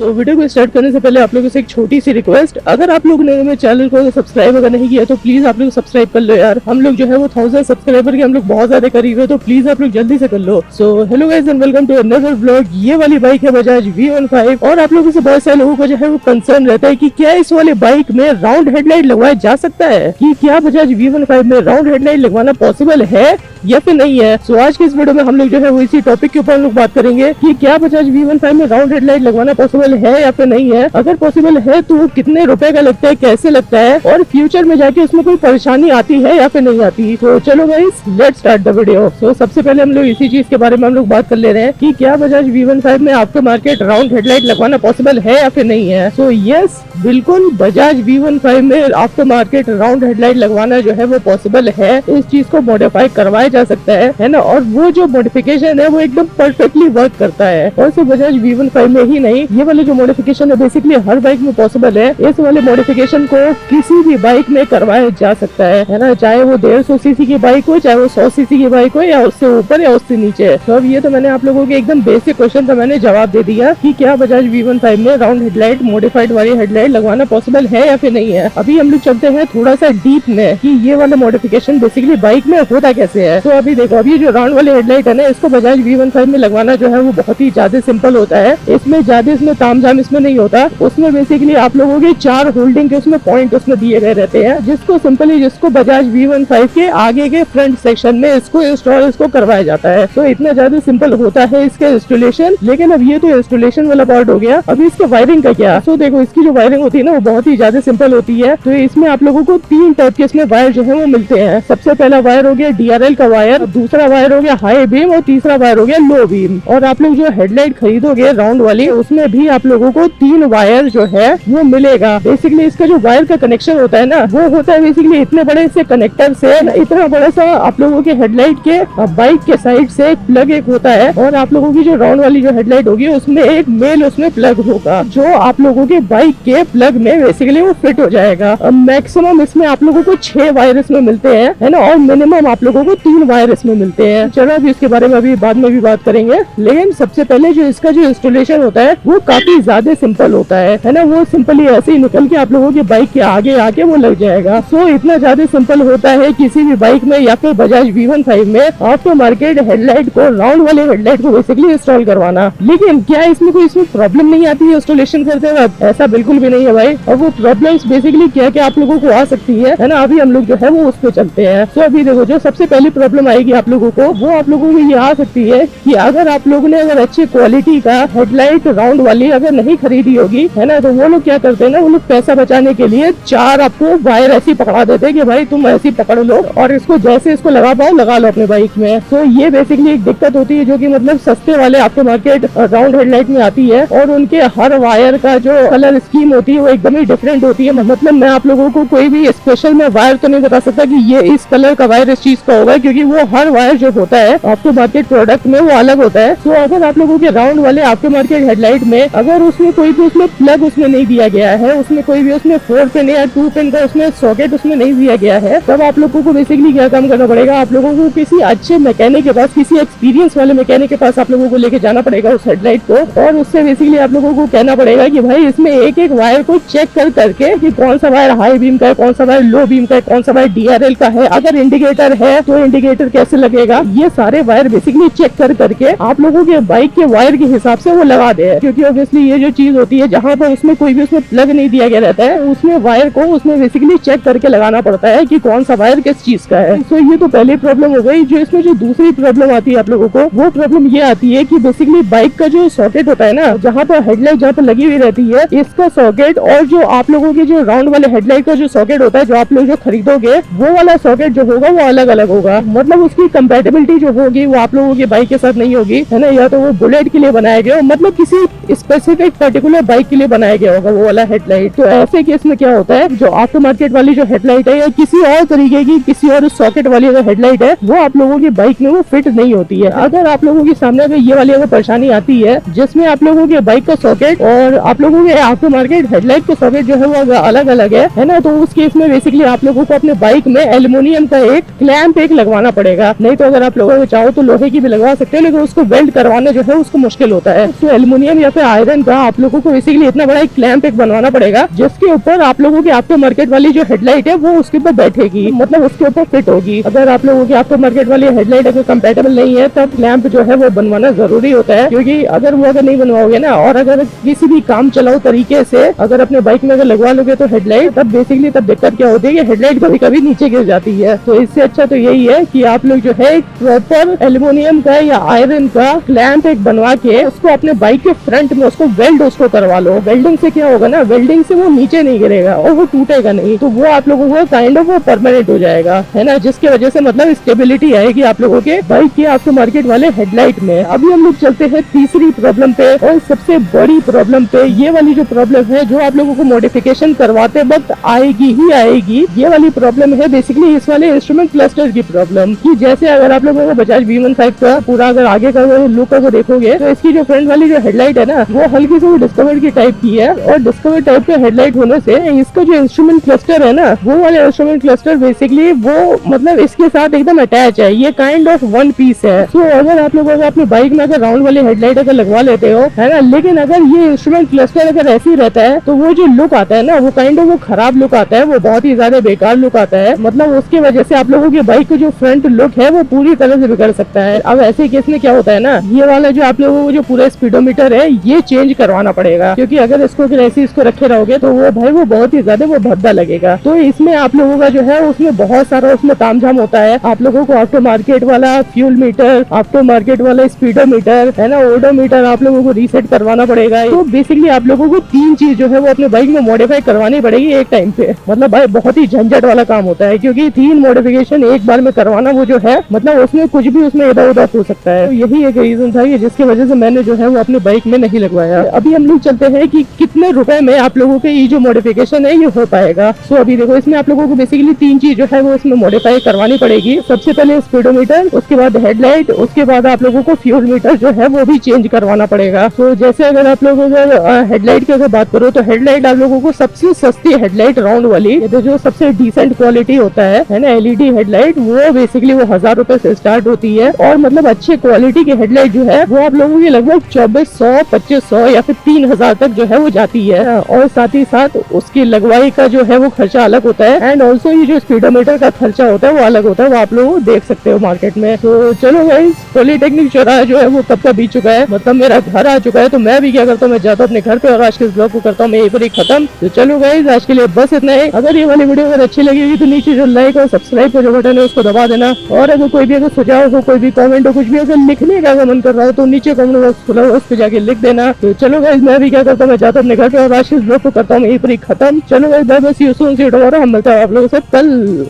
तो वीडियो को स्टार्ट करने से पहले आप लोगों से एक छोटी सी रिक्वेस्ट, अगर आप लोग ने मेरे चैनल को सब्सक्राइब अगर नहीं किया तो प्लीज आप लोग सब्सक्राइब कर लो यार। हम लोग जो है वो 1000 सब्सक्राइबर के हम लोग बहुत ज्यादा करीब है, तो प्लीज आप लोग जल्दी से कर लो। So hello guys and welcome to another vlog. ये वाली बाइक है बजाज V15 और आप लोगों से बहुत सारे लोगों को जो है वो कंसर्न रहता है कि क्या इस वाले बाइक में राउंड हेडलाइट लगवाया जा सकता है, कि क्या बजाज V15 में राउंड हेडलाइट लगवाना पॉसिबल है या फिर नहीं है। सो आज के इस वीडियो में हम लोग जो है वो इसी टॉपिक के ऊपर हम लोग बात करेंगे कि क्या बजाज V15 में राउंड हेडलाइट लगवाना पॉसिबल है या फिर नहीं है। अगर पॉसिबल है तो वो कितने रुपए का लगता है, कैसे लगता है, और फ्यूचर में जाके उसमें कोई परेशानी आती है या फिर नहीं आती। तो चलो guys let's start the video. So सबसे पहले हम लोग इसी चीज के बारे में हम लोग बात कर ले रहे हैं कि क्या बजाज V15 में आपके मार्केट राउंड हेडलाइट लगवाना पॉसिबल है या फिर नहीं है। सो यस, बिल्कुल बजाज V15 में आपके मार्केट राउंड हेडलाइट लगवाना जो है वो पॉसिबल है। इस चीज को मॉडिफाई करवाया जा सकता है ना, और वो जो मॉडिफिकेशन है वो एकदम परफेक्टली वर्क करता है। और सिर्फ बजाज V15 में ही नहीं, ये वाले जो मॉडिफिकेशन है बेसिकली हर बाइक में पॉसिबल है। इस वाले मॉडिफिकेशन को किसी भी बाइक में करवाया जा सकता है ना, चाहे वो 150 सीसी की बाइक हो, चाहे वो 100 सीसी की बाइक हो, या उससे ऊपर या उससे नीचे। तो अब ये तो मैंने आप लोगों के एकदम बेसिक क्वेश्चन का मैंने जवाब दे दिया कि क्या बजाज V15 में राउंड हेडलाइट मॉडिफाइड वाली हेडलाइट लगवाना पॉसिबल है या फिर नहीं है। अभी हम लोग चलते हैं थोड़ा सा डीप में कि ये वाला मॉडिफिकेशन बेसिकली बाइक में होता कैसे है। तो अभी देखो, अभी जो राउंड वाली हेडलाइट है ना, इसको बजाज V15 में लगवाना जो है वो बहुत ही ज्यादा सिंपल होता है। इसमें ज्यादा तामझाम इसमें नहीं होता। उसमें बेसिकली आप लोगों के 4 होल्डिंग के उसमें पॉइंट उसमें दिए गए रहते हैं, जिसको सिंपली जिसको बजाज V15 के आगे के फ्रंट सेक्शन में इसको इंस्टॉल करवाया जाता है। तो इतना ज्यादा सिंपल होता है इसका इंस्टॉलेशन। लेकिन अब ये तो इंस्टॉलेशन वाला पार्ट हो गया, अभी इसके वायरिंग का क्या। तो देखो, इसकी जो वायरिंग होती है ना वो बहुत ही ज्यादा सिंपल होती है। तो इसमें आप लोगों को 3 टाइप के इसमें वायर जो है वो मिलते हैं। सबसे पहला वायर हो गया DRL का वायर, दूसरा वायर हो गया हाई बीम, और तीसरा वायर हो गया लो बीम। और आप लोग जो हेडलाइट खरीदोगे राउंड वाली, उसमें भी आप लोगों को 3 वायर जो है वो मिलेगा। बेसिकली इसका जो वायर का कनेक्शन होता है ना, वो होता है बेसिकली इतने बड़े से कनेक्टर से, इतना बड़ा सा आप लोगों के हेडलाइट के बाइक के साइड से एक प्लग एक होता है, और आप लोगों की जो राउंड वाली जो हेडलाइट होगी उसमें एक मेल उसमें प्लग होगा, जो आप लोगों के बाइक के प्लग में बेसिकली वो फिट हो जाएगा। मैक्सिमम इसमें आप लोगों को 6 वायर इसमें मिलते हैं, है ना, और मिनिमम आप लोगों को 3 वायर इसमें मिलते हैं। चलो अभी इसके बारे में अभी बाद में भी बात करेंगे, लेकिन सबसे पहले जो इसका जो इंस्टॉलेशन होता है वो काफी ज्यादा सिंपल होता है ना। वो सिंपली ऐसे ही निकल के आप लोगों की बाइक के आगे आके वो लग जाएगा। सो इतना ज्यादा सिंपल होता है किसी भी बाइक में या फिर बजाज V15 में आपको मार्केट हेडलाइट को राउंड वाले हेडलाइट को बेसिकली इंस्टॉल करवाना। लेकिन क्या इसमें कोई प्रॉब्लम नहीं आती है इंस्टॉलेशन करते वक्त? ऐसा बिल्कुल भी नहीं है भाई। और वो प्रॉब्लम्स बेसिकली क्या क्या आप लोगों को आ सकती है ना, अभी हम लोग जो है वो उस पे चलते हैं। तो अभी देखो, जो सबसे पहली प्रॉब्लम आएगी आप लोगों को, वो आप लोगों को ये आ सकती है कि अगर आप लोगों ने अगर अच्छी क्वालिटी का हेडलाइट राउंड वाली अगर नहीं खरीदी होगी, है ना, तो वो लोग क्या करते हैं ना, वो लोग पैसा बचाने के लिए 4 आपको वायर ऐसी पकड़ा देते हैं कि भाई तुम ऐसी पकड़ लो और इसको जैसे इसको लगा पाओ लगा लो अपने बाइक में। तो ये बेसिकली एक दिक्कत होती है, जो कि मतलब सस्ते वाले आपके मार्केट राउंड हेडलाइट में आती है, और उनके हर वायर का जो कलर स्कीम होती है वो एकदम ही डिफरेंट होती है। मतलब मैं आप लोगों को कोई भी स्पेशल में वायर तो नहीं बता सकता कि ये इस कलर का वायर इस चीज का होगा, क्योंकि वो हर वायर जो होता है आपके मार्केट प्रोडक्ट में वो अलग होता है। तो अगर आप लोगों के राउंड वाले आपके मार्केट हेडलाइट में अगर उसमें कोई भी उसमें प्लग उसमें नहीं दिया गया है, उसमें कोई भी उसमें 4 पिन या 2 पिन का उसमें सॉकेट उसमें नहीं दिया गया है, तब आप लोगों को बेसिकली क्या काम करना पड़ेगा, आप लोगों को किसी अच्छे मैकेनिक के पास, किसी एक्सपीरियंस वाले मैकेनिक के पास आप लोगों को लेके जाना पड़ेगा उस हेडलाइट को, और उससे बेसिकली आप लोगों को कहना पड़ेगा कि भाई इसमें एक एक वायर को चेक कर करके कि कौन सा वायर हाई बीम का है, कौन सा वायर लो बीम का है, कौन सा वायर DRL का है, अगर इंडिकेटर है तो इंडिकेटर कैसे लगेगा, ये सारे वायर बेसिकली चेक कर करके आप लोगों के बाइक के वायर के हिसाब से वो लगा दे। क्योंकि ऑब्वियसली ये जो चीज होती है जहाँ पर उसमें कोई भी उसमें प्लग नहीं दिया गया रहता है, उसमें वायर को उसमें बेसिकली चेक करके लगाना पड़ता है कि कौन सा वायर किस चीज का है। तो ये तो पहली प्रॉब्लम हो गई। जो इसमें जो दूसरी प्रॉब्लम आती है आप लोगों को, वो प्रॉब्लम ये आती है कि बेसिकली बाइक का जो सॉकेट होता है ना, जहाँ पर हेडलाइट जहाँ पर लगी हुई रहती है, इसका सॉकेट और जो आप लोगों के जो राउंड वाले हेडलाइट का जो सॉकेट होता है, जो आप लोग जो खरीदोगे, वो वाला सॉकेट जो होगा वो अलग अलग होगा। मतलब उसकी कंपैटिबिलिटी जो होगी वो आप लोगों की बाइक के साथ नहीं होगी, है ना, या तो वो बुलेट के लिए बनाया गया, मतलब किसी स्पेसिफिक पर्टिकुलर बाइक के लिए बनाया गया होगा वो वाला हेडलाइट। तो ऐसे केस में क्या होता है, जो आफ्टर मार्केट वाली जो हेडलाइट है या किसी और तरीके की किसी और सॉकेट वाली अगर हेडलाइट है, वो आप लोगों की बाइक में वो फिट नहीं होती है। अगर आप लोगों के सामने अगर ये वाली अगर परेशानी आती है जिसमें आप लोगों के बाइक का सॉकेट और आप लोगों के आफ्टर मार्केट हेडलाइट का सॉकेट जो है वो अलग अलग है ना, तो उस केस में बेसिकली आप लोगों को अपने बाइक में एल्यूमिनियम का एक क्लैंप एक लगवाना पड़ेगा। नहीं तो अगर आप लोगों को चाहो तो लोहे की भी लगवा सकते हो, लेकिन उसको वेल्ड करवाना जो है उसको मुश्किल होता है। तो एल्यूमिनियम या फिर आयरन का आप लोगों को बेसिकली इतना बड़ा एक क्लैंप एक बनवाना पड़ेगा, जिसके ऊपर आप लोगों की आफ्टर मार्केट वाली जो हेडलाइट है वो उसके ऊपर बैठेगी, मतलब उसके ऊपर फिट होगी। अगर आप लोगों की आफ्टर मार्केट वाली हेडलाइट अगर कंपेटेबल नहीं है तब क्लैंप जो है वो बनवाना जरूरी होता है, क्योंकि अगर नहीं बनवाओगे ना, और अगर किसी भी काम चलाओ तरीके से अगर अपने बाइक में अगर लगवा लोगे तो हेडलाइट, तब बेसिकली तब दिक्कत क्या होती है कि हेडलाइट कभी कभी नीचे गिर जाती है। तो इससे अच्छा तो यही है कि आप लोग जो है एक प्रॉपर एल्यूमिनियम का या आयरन का क्लैंप एक बनवा के उसको अपने बाइक के फ्रंट में उसको वेल्ड उसको करवा लो। वेल्डिंग से क्या होगा ना, वेल्डिंग से वो नीचे नहीं गिरेगा और वो टूटेगा नहीं, तो वो आप लोगों को काइंड ऑफ वो परमानेंट हो जाएगा, है ना, जिसकी वजह से मतलब स्टेबिलिटी आएगी आप लोगों के बाइक के आफ्टर मार्केट वाले हेडलाइट में। अभी हम लोग चलते हैं तीसरी प्रॉब्लम पे, और सबसे बड़ी प्रॉब्लम पे। ये वाली जो प्रॉब्लम है जो आप लोगों को मॉडिफिकेशन करवाते वक्त आएगी ही आएगी, ये वाली प्रॉब्लम है बेसिकली इस वाले इंस्ट्रूमेंट क्लस्टर की प्रॉब्लम। कि जैसे अगर आप लोगों को बजाज V15 का पूरा अगर आगे का लुक अगर देखोगे तो इसकी जो फ्रंट वाली जो हेडलाइट है ना वो हल्की से डिस्कवर की टाइप की है, और डिस्कवर टाइप के हेडलाइट होने से इसका जो इंस्ट्रूमेंट क्लस्टर है ना वो वाले इंस्ट्रूमेंट क्लस्टर बेसिकली वो मतलब इसके साथ एकदम अटैच है, ये काइंड ऑफ वन पीस है। तो अगर आप लोग अपनी बाइक में अगर राउंड वाली हेडलाइट अगर लगवा लेते हो, है ना, लेकिन अगर ये इंस्ट्रूमेंट क्लस्टर अगर ऐसे ही रहता है तो वो जो लुक आता है ना वो काइंड ऑफ वो खराब लुक आता है, वो बहुत ही ज्यादा बेकार लुक आता है। मतलब उसकी वजह से आप लोगों की बाइक का जो फ्रंट लुक है वो पूरी तरह से बिगड़ सकता है। अब ऐसे केस में क्या होता है ना, ये वाला जो आप लोगों को जो पूरा स्पीडोमीटर है ये चेंज करवाना पड़ेगा, क्योंकि अगर इसको ऐसे इसको रखे रहोगे तो वो भाई वो बहुत ही ज्यादा वो भद्दा लगेगा। तो इसमें आप लोगों का जो है उसमें बहुत सारा उसमें तामझाम होता है। आप लोगों को आफ्टर मार्केट वाला फ्यूल मीटर, आफ्टर मार्केट वाला स्पीडोमीटर, है ना, ओडोमीटर आप लोगों को रीसेट करवाना पड़ेगा। तो बेसिकली आप लोगों को 3 चीज जो है वो अपने बाइक में मॉडिफाई करवानी पड़ेगी एक टाइम पे। मतलब भाई बहुत ही झंझट वाला काम होता है, क्योंकि 3 मॉडिफिकेशन एक बार में करवाना वो जो है मतलब उसमें कुछ भी उसमें इधर उधर हो सकता है। तो यही एक रीजन था कि जिसकी वजह से मैंने जो है वो अपनी बाइक में नहीं लगवाया। अभी हम लोग चलते हैं कि कितने रुपए में आप लोगों के ये जो मॉडिफिकेशन है ये हो पाएगा। सो अभी देखो इसमें आप लोगों को बेसिकली 3 चीज जो है वो इसमें मॉडिफाई करवानी पड़ेगी। सबसे पहले स्पीडोमीटर, उसके बाद हेडलाइट, उसके बाद आप लोगों को फ्यूल मीटर जो है वो भी चेंज करवाना पड़ेगा। तो जैसे अगर आप लोग अगर हेडलाइट की अगर बात करो तो हेडलाइट आप लोगों को सबसे सस्ती हेडलाइट राउंड वाली जो सबसे डिसेंट क्वालिटी होता है ना, एलईडी हेडलाइट, वो बेसिकली वो 1000 रुपए से स्टार्ट होती है। और मतलब अच्छे क्वालिटी की हेडलाइट जो है वो आप लोगों की लगभग 2400, 2500 या फिर 3000 तक जो है वो जाती है। और साथ ही साथ उसकी लगवाई का जो है वो खर्चा अलग होता है, एंड ऑल्सो ये जो स्पीडोमीटर का खर्चा होता है वो अलग होता है, वो आप लोग देख सकते हो मार्केट में। तो चलो गाइस, पॉलिटेक्निक चौराहा जो है वो कब का बीत चुका है, मतलब मेरा घर आ चुका है। तो मैं भी क्या करता हूँ, मैं जाता हूँ अपने घर पे और आज के इस ब्लॉग को करता हूँ मैं यहीं पर ही खत्म। तो चलो गाइस, आज के लिए बस इतना ही। अगर ये वाली वीडियो अगर अच्छी लगेगी तो नीचे जो लाइक और सब्सक्राइब का जो बटन है उसको दबा देना। और अगर कोई भी अगर सुझाव हो, कोई भी कमेंट हो, कुछ भी अगर लिखने का मन कर रहा है तो नीचे कमेंट बॉक्स खुला हुआ उस पे जाके लिख देना। तो चलो गाइस, मैं भी क्या करता हूँ, मैं जाता हूँ अपने घर पे और आज के इस ब्लॉग को करता हूँ मैं यहीं पर ही खत्म। चलो guys, bye bye, see you soon, see you tomorrow. हम मिलते हैं आप लोगों से कल।